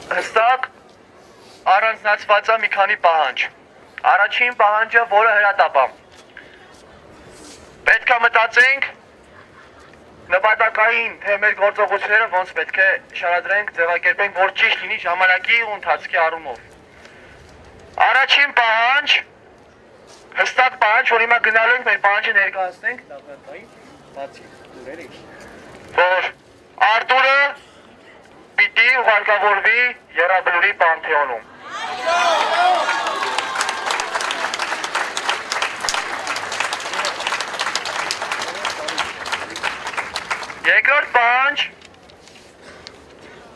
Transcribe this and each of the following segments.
հստակ առանձնացված է մի քանի պահանջ։ Առաջին պահանջը, որը հրատապ է։ Պետք է մտածենք նպատակային, թե մեր գործողությունները ոնց պետք է շարադրենք, ձևակերպենք, որ ճիշտ լինի ժամանակի ու ընթացքի առումով։ Առաջին պահանջ, հստակ պահանջ, որ հիմա գնալու ենք մեր պահանջը ներկայացնենք, որ Արտուրը պիտի ուղարկավորվի Եռաբլուրի Պանթեոնում։ Երկրորդ պահանջ,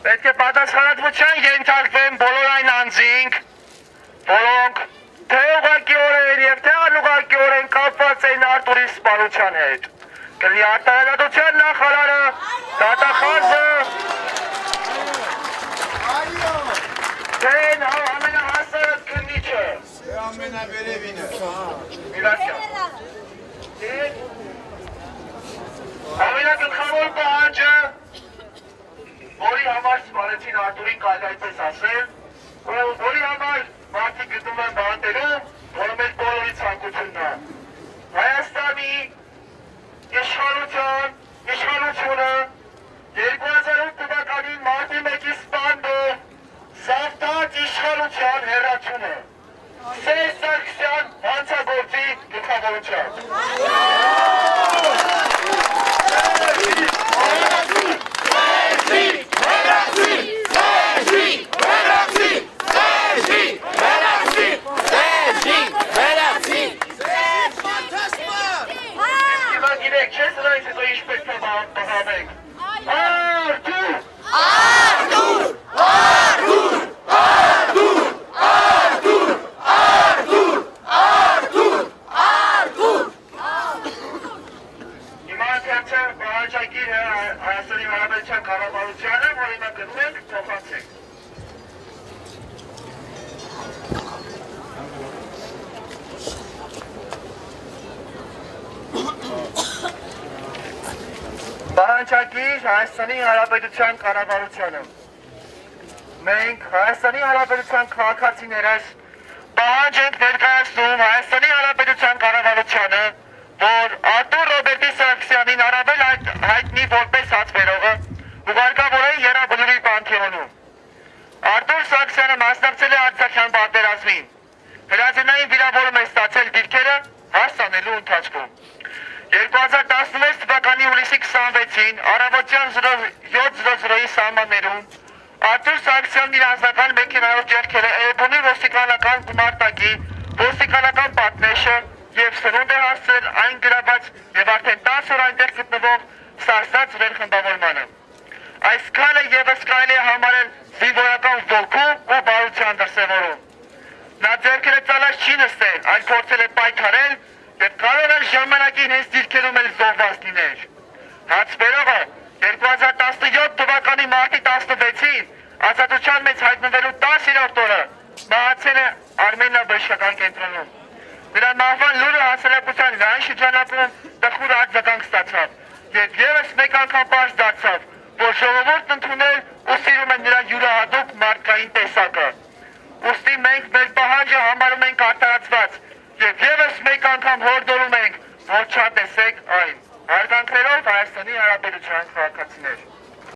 պետք է պատասխանատվության ենթարկվեն բոլոր այն անձինք, որոնք թե ուղղակիորեն և թե անուղղակիորեն կապված են Արտուրի սպանության հետ։ Կլինի արտարադատության նախարարը, դատախազը, թե ամենահասարակ քննիչը։ Ամենավերևինը։ Ամենագլխավոր պահանջը, որի համար սպանեցին Արտուրին, կարելի այդպես ասել, որի համար մարդիկ գտնում են բանտերում, որը մեր բոլորի ցանկությունն է։ Հայաստանի իշխանությունը 2008 թվականին մարտի 1-ի սպանդով սավտած իշխանության հեռացումը։ Սերժ Սարգսյան հանցագործի գլխավորությամբ։ Հայաստանի Հանրապետության կառավարությանը, որ հիմա գնում ենք, փոխանցենք։ Պահանջագիր Հայաստանի Հանրապետության կառավարությանը։ Մենք Հայաստանի Հանրապետության քաղաքացիներս պահանջ ենք ներկայացնում Հայաստանի Հանրապետության կառավարությանը, որ Արտուր Ռոբերտի Սարգսյանին առավել հայտնի որպես հացվերողը ուղարկավորել Եռաբլուրի Պանթեոնում։ Արտուր Սարգսյանը մասնակցել է արտաքին պատերազմին։ Հրաձենային վիրավորում է ստացել դիրքերը հասանելու ընթացքում։ 2016 թվականի հուլիսի 26-ին առավոտյան 7:00-ի սահմաններում Արտուր Սարգսյանն իր անձնական մեքենայով ձեռքել է Էրբունի ոստիկանական գումարտակի ոստիկանական պատնեշը և սնունդ է հասցրել այն գրաված և արդեն 10 օր այնտեղ գտնվող սարսած վերխմբավորմանը։ Այս քայլը ևս կարելի է համարել զինվորական ոգու ու բարության դրսևորում։ Նա ձեռքերը ծալած չի նստել, այլ փորձել է պայքարել և կարող է ժամանակին հենց դիրքերում էլ զոհված լինել։ Հացվերողը 2017 թվականի մարտի 16-ին ազատության մեջ հայտնվելու 10-րդ օրը մահացել է Արմենիա բժշկական կենտրոնում։ Նրա մահվան լուրը հասարակության լայն շրջանակում տխուր արձագանք ստացավ և ևս մեկ անգամ պարզ դարձավ, որ ժողովուրդն ընդունել ու սիրում է նրա յուրահատուկ մարդկային տեսակը։ Ուստի մենք մեր պահանջը համարում ենք արդարացված և ևս մեկ անգամ հորդորում ենք, որ չտեսեք այն։ Հարգանքներով Հայաստանի Հանրապետության քաղաքացիներ։